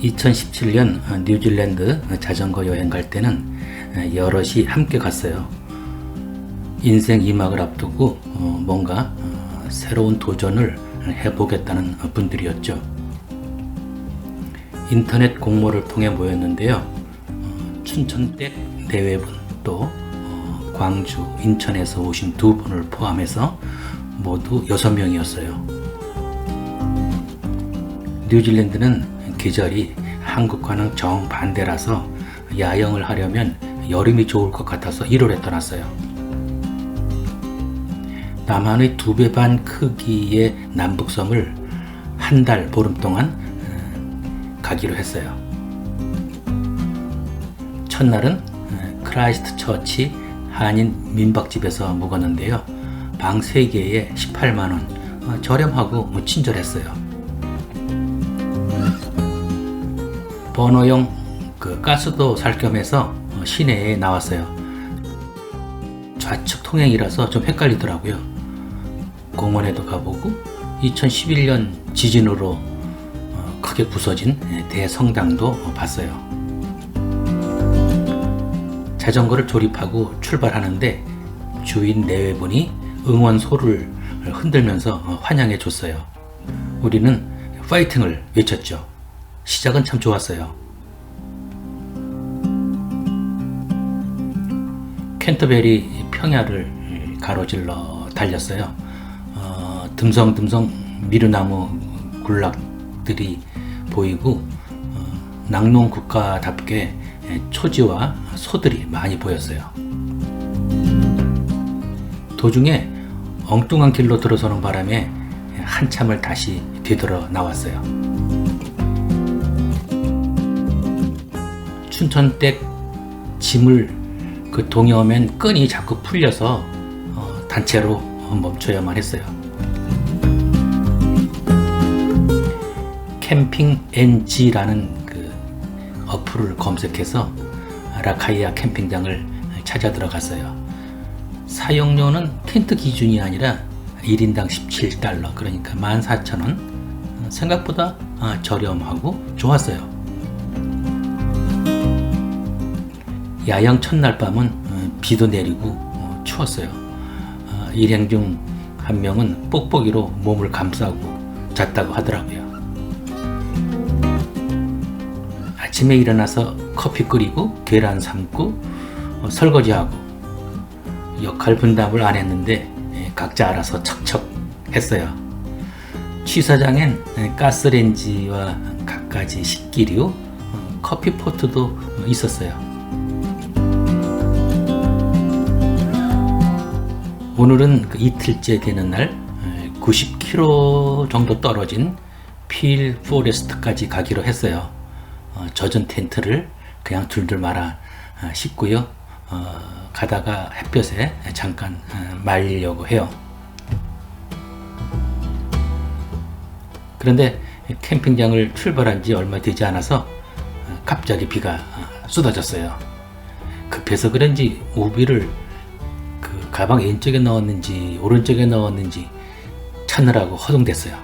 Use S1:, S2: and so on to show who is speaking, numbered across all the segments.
S1: 2017년 뉴질랜드 자전거 여행 갈 때는 여럿이 함께 갔어요. 인생 2막을 앞두고 뭔가 새로운 도전을 해보겠다는 분들이었죠. 인터넷 공모를 통해 모였는데요. 춘천댁 4분 또 광주, 인천에서 오신 2분을 포함해서 모두 6명이었어요. 뉴질랜드는 계절이 한국과는 정반대라서 야영을 하려면 여름이 좋을 것 같아서 1월에 떠났어요. 남한의 2배 반 크기의 남북섬을 한 달 보름 동안 가기로 했어요. 첫날은 크라이스트 처치 한인 민박집에서 묵었는데요. 방 3개에 18만원, 저렴하고 친절했어요. 버너용 가스도 살 겸해서 시내에 나왔어요. 좌측 통행이라서 좀 헷갈리더라고요. 공원에도 가보고 2011년 지진으로 크게 부서진 대성당도 봤어요. 자전거를 조립하고 출발하는데 주인 4분이 응원소를 흔들면서 환영해 줬어요. 우리는 파이팅을 외쳤죠. 시작은 참 좋았어요. 캔터베리 평야를 가로질러 달렸어요. 듬성듬성 미루나무 군락들이 보이고 낙농 국가답게 초지와 소들이 많이 보였어요. 도중에 엉뚱한 길로 들어서는 바람에 한참을 다시 되돌아 나왔어요. 춘천댁 짐을 동여면 끈이 자꾸 풀려서 단체로 멈춰야만 했어요. 캠핑 NG라는 어플을 검색해서 라카이아 캠핑장을 찾아 들어갔어요. 사용료는 텐트 기준이 아니라 1인당 17달러, 그러니까 14,000원. 생각보다 저렴하고 좋았어요. 야영 첫날 밤은 비도 내리고 추웠어요. 일행 중 한 명은 뽁뽁이로 몸을 감싸고 잤다고 하더라고요. 아침에 일어나서 커피 끓이고 계란 삶고 설거지하고 역할 분담을 안 했는데 각자 알아서 척척 했어요. 취사장엔 가스레인지와 갖가지 식기류, 커피포트도 있었어요. 오늘은 이틀째 되는 날 90km 정도 떨어진 필 포레스트까지 가기로 했어요. 젖은 텐트를 그냥 둘둘 말아 싣고요. 가다가 햇볕에 잠깐 말리려고 해요. 그런데 캠핑장을 출발한 지 얼마 되지 않아서 갑자기 비가 쏟아졌어요. 급해서 그런지 우비를 가방 왼쪽에 넣었는지 오른쪽에 넣었는지 찾느라고 허둥댔어요.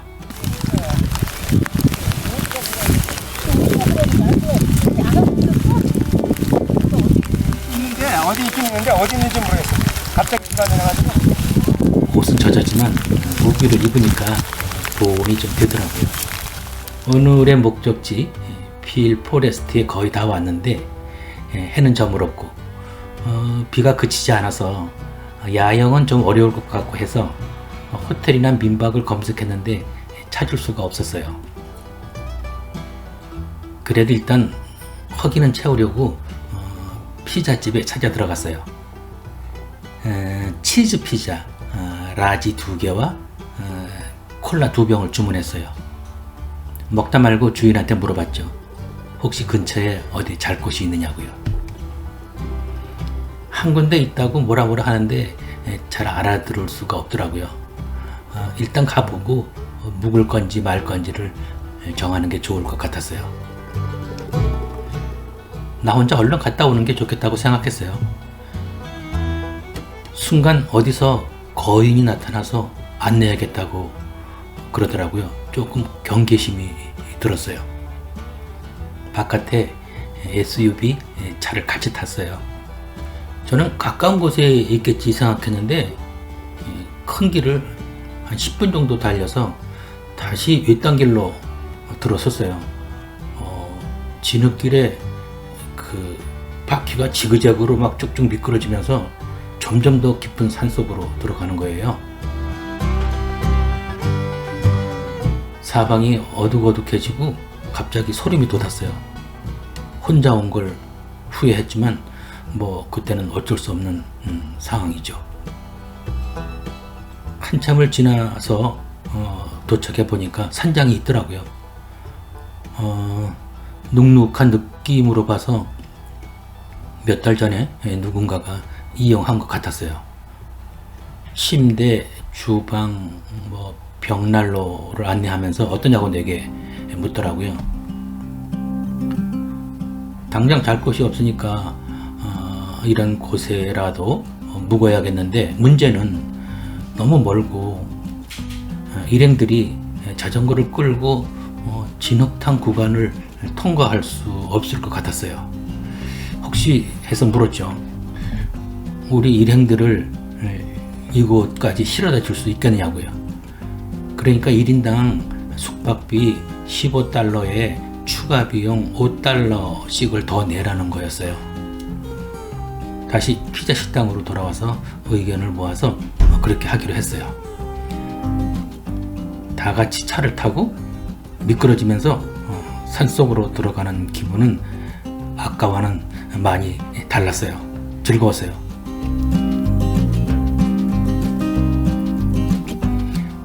S2: 있는데 어디 있긴 있는데 어디 있는지 모르겠어. 갑자기 비가 내려가지고.
S1: 옷은 젖었지만 우비를 입으니까 보온이 좀 되더라고요. 오늘의 목적지 필 포레스트에 거의 다 왔는데 해는 저물었고 비가 그치지 않아서 야영은 좀 어려울 것 같고 해서 호텔이나 민박을 검색했는데 찾을 수가 없었어요. 그래도 일단 허기는 채우려고 피자집에 찾아 들어갔어요. 치즈 피자 라지 2개와 콜라 2병을 주문했어요. 먹다 말고 주인한테 물어봤죠. 혹시 근처에 어디 잘 곳이 있느냐고요. 한 군데 있다고 뭐라 하는데 잘 알아들을 수가 없더라고요. 일단 가보고 묵을 건지 말 건지를 정하는 게 좋을 것 같았어요. 나 혼자 얼른 갔다 오는 게 좋겠다고 생각했어요. 순간 어디서 거인이 나타나서 안내야겠다고 그러더라고요. 조금 경계심이 들었어요. 바깥에 SUV 차를 같이 탔어요. 저는 가까운 곳에 있겠지 생각했는데 큰 길을 한 10분 정도 달려서 다시 윗단길로 들어섰어요. 진흙길에 그 바퀴가 지그재그로 막 쭉쭉 미끄러지면서 점점 더 깊은 산속으로 들어가는 거예요. 사방이 어둑어둑해지고 갑자기 소름이 돋았어요. 혼자 온 걸 후회했지만 뭐 그때는 어쩔 수 없는 상황이죠. 한참을 지나서 도착해 보니까 산장이 있더라고요. 눅눅한 느낌으로 봐서 몇 달 전에 누군가가 이용한 것 같았어요. 침대, 주방, 뭐 벽난로를 안내하면서 어떠냐고 내게 묻더라고요. 당장 잘 곳이 없으니까 이런 곳에라도 묵어야겠는데 문제는 너무 멀고 일행들이 자전거를 끌고 진흙탕 구간을 통과할 수 없을 것 같았어요. 혹시 해서 물었죠. 우리 일행들을 이곳까지 실어다 줄 수 있겠냐고요. 그러니까 1인당 숙박비 15달러에 추가 비용 5달러씩을 더 내라는 거였어요. 다시 피자 식당으로 돌아와서 의견을 모아서 그렇게 하기로 했어요. 다 같이 차를 타고 미끄러지면서 산속으로 들어가는 기분은 아까와는 많이 달랐어요. 즐거웠어요.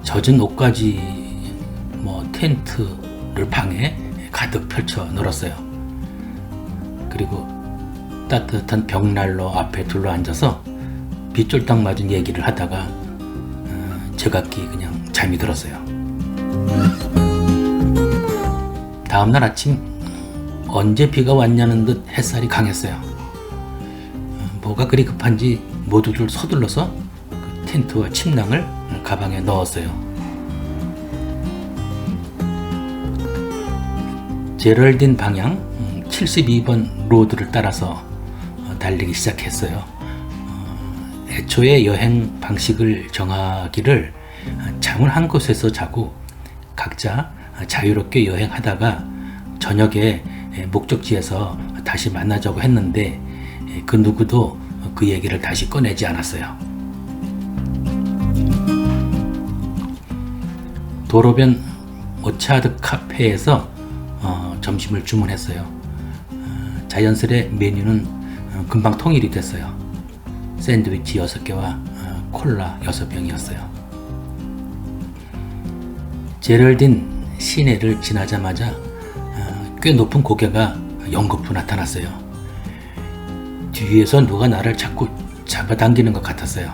S1: 젖은 옷까지 텐트를 방에 가득 펼쳐 놀았어요. 그리고 따뜻한 벽난로 앞에 둘러앉아서 빗줄딱 맞은 얘기를 하다가 제각기 그냥 잠이 들었어요. 다음날 아침 언제 비가 왔냐는 듯 햇살이 강했어요. 뭐가 그리 급한지 모두들 서둘러서 텐트와 침낭을 가방에 넣었어요. 제럴딘 방향 72번 로드를 따라서 달리기 시작했어요. 애초에 여행 방식을 정하기를 잠을 한 곳에서 자고 각자 자유롭게 여행하다가 저녁에 목적지에서 다시 만나자고 했는데 그 누구도 그 얘기를 다시 꺼내지 않았어요. 도로변 오차드 카페에서 점심을 주문했어요. 자연스레 메뉴는 금방 통일이 됐어요. 샌드위치 6개와 콜라 6병이었어요. 제럴딘 시내를 지나자마자 꽤 높은 고개가 연거푸 나타났어요. 뒤에서 누가 나를 자꾸 잡아당기는 것 같았어요.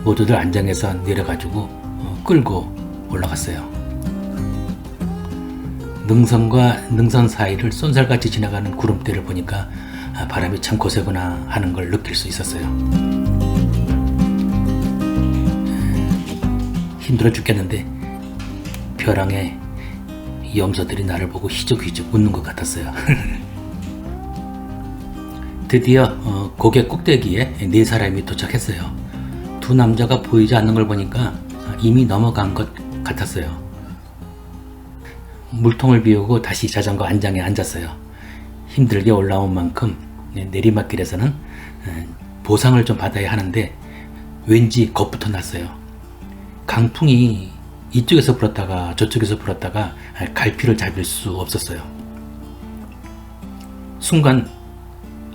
S1: 모두들 안장에서 내려가지고 끌고 올라갔어요. 능선과 능선 사이를 쏜살같이 지나가는 구름대를 보니까 바람이 참 거세구나 하는 걸 느낄 수 있었어요. 힘들어 죽겠는데 벼랑에 염소들이 나를 보고 희죽희죽 웃는 것 같았어요. 드디어 고개 꼭대기에 4사람이 도착했어요. 두 남자가 보이지 않는 걸 보니까 이미 넘어간 것 같았어요. 물통을 비우고 다시 자전거 안장에 앉았어요. 힘들게 올라온 만큼 내리막길에서는 보상을 좀 받아야 하는데 왠지 겁부터 났어요. 강풍이 이쪽에서 불었다가 저쪽에서 불었다가 갈피를 잡을 수 없었어요. 순간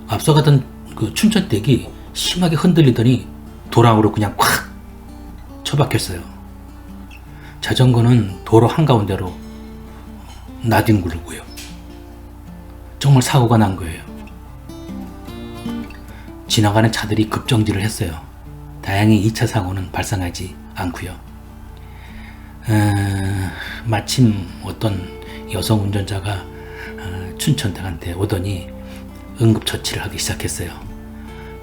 S1: 앞서가던 그 춘천댁이 심하게 흔들리더니 도랑으로 그냥 콱 처박혔어요. 자전거는 도로 한가운데로 나뒹굴고요. 정말 사고가 난 거예요. 지나가는 차들이 급정지를 했어요. 다행히 2차 사고는 발생하지 않고요. 마침 어떤 여성 운전자가 춘천댁한테 오더니 응급처치를 하기 시작했어요.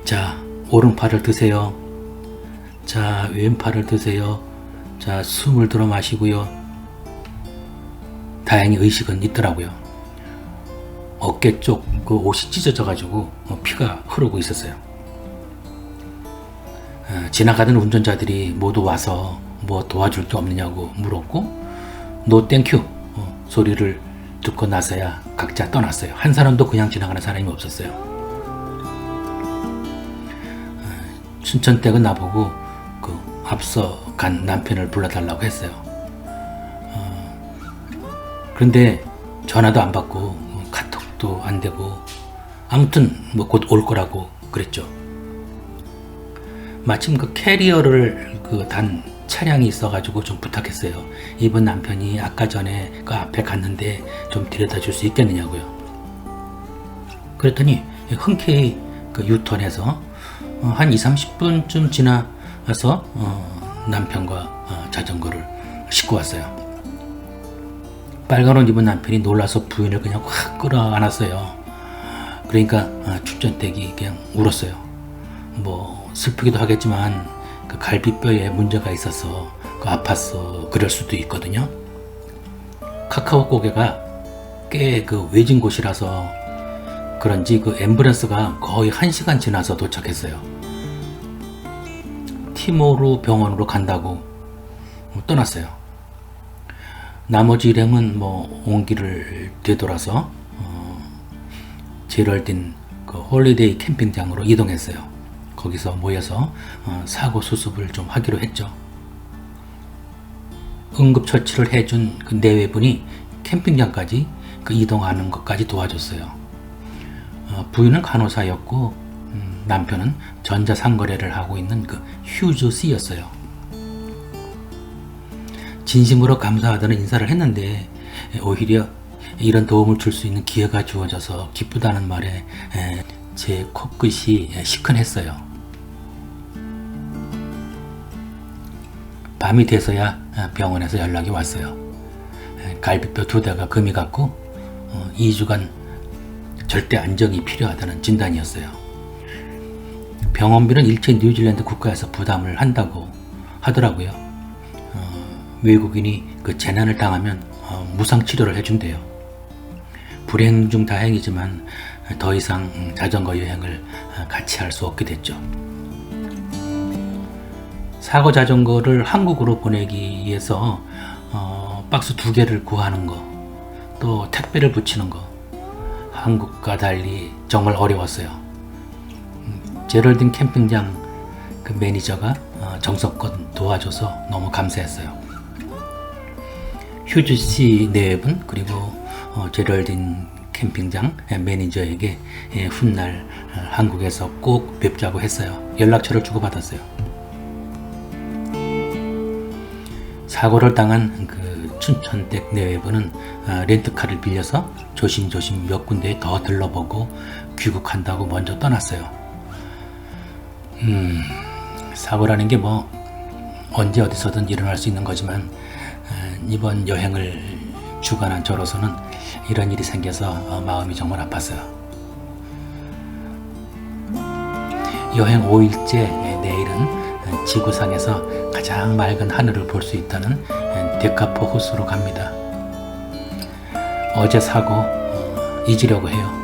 S1: 자, 오른팔을 드세요. 자, 왼팔을 드세요. 자, 숨을 들어 마시고요. 다행히 의식은 있더라고요. 어깨 쪽 그 옷이 찢어져가지고 피가 흐르고 있었어요. 지나가던 운전자들이 모두 와서 뭐 도와줄 게 없느냐고 물었고 노 땡큐 소리를 듣고 나서야 각자 떠났어요. 한 사람도 그냥 지나가는 사람이 없었어요. 춘천댁은 나보고 그 앞서 간 남편을 불러달라고 했어요. 그런데 전화도 안 받고 카톡도 안 되고 아무튼 뭐 곧 올 거라고 그랬죠. 마침 그 캐리어를 그 단 차량이 있어가지고 좀 부탁했어요. 이번 남편이 아까 전에 그 앞에 갔는데 좀 데려다 줄 수 있겠느냐고요. 그랬더니 흔쾌히 그 유턴해서 한 20-30분쯤 지나서 남편과 자전거를 싣고 왔어요. 빨간 옷 입은 남편이 놀라서 부인을 그냥 확 끌어안았어요. 그러니까 춘천댁이 그냥 울었어요. 뭐 슬프기도 하겠지만 그 갈비뼈에 문제가 있어서 그 아팠어 그럴 수도 있거든요. 카카오 고개가 꽤 그 외진 곳이라서 그런지 그 앰뷸런스가 거의 1시간 지나서 도착했어요. 티모르 병원으로 간다고 떠났어요. 나머지 일행은 뭐 온 길을 되돌아서 제럴딘 그 홀리데이 캠핑장으로 이동했어요. 거기서 모여서 사고 수습을 좀 하기로 했죠. 응급처치를 해준 그 내외분이 캠핑장까지 그 이동하는 것까지 도와줬어요. 부인은 간호사였고 남편은 전자상거래를 하고 있는 그 휴즈 씨였어요. 진심으로 감사하다는 인사를 했는데 오히려 이런 도움을 줄 수 있는 기회가 주어져서 기쁘다는 말에 제 코끝이 시큰했어요. 밤이 돼서야 병원에서 연락이 왔어요. 갈비뼈 2대가 금이 갔고 2주간 절대 안정이 필요하다는 진단이었어요. 병원비는 일체 뉴질랜드 국가에서 부담을 한다고 하더라고요. 외국인이 그 재난을 당하면 무상 치료를 해준대요. 불행 중 다행이지만 더 이상 자전거 여행을 같이 할 수 없게 됐죠. 사고 자전거를 한국으로 보내기 위해서 박스 2개를 구하는 거, 또 택배를 붙이는 거, 한국과 달리 정말 어려웠어요. 제럴딘 캠핑장 그 매니저가 정성껏 도와줘서 너무 감사했어요. 휴즈 씨 내외분 그리고 제럴딘 캠핑장 매니저에게 훗날 한국에서 꼭 뵙자고 했어요. 연락처를 주고받았어요. 사고를 당한 그 춘천댁 내외부는 렌트카를 빌려서 조심조심 몇 군데 더 들러보고 귀국한다고 먼저 떠났어요. 사고라는 게 뭐 언제 어디서든 일어날 수 있는 거지만 이번 여행을 주관한 저로서는 이런 일이 생겨서 마음이 정말 아팠어요. 여행 5일째 내일은 지구상에서 가장 맑은 하늘을 볼 수 있다는 데카포 호수로 갑니다. 어제 사고 잊으려고 해요.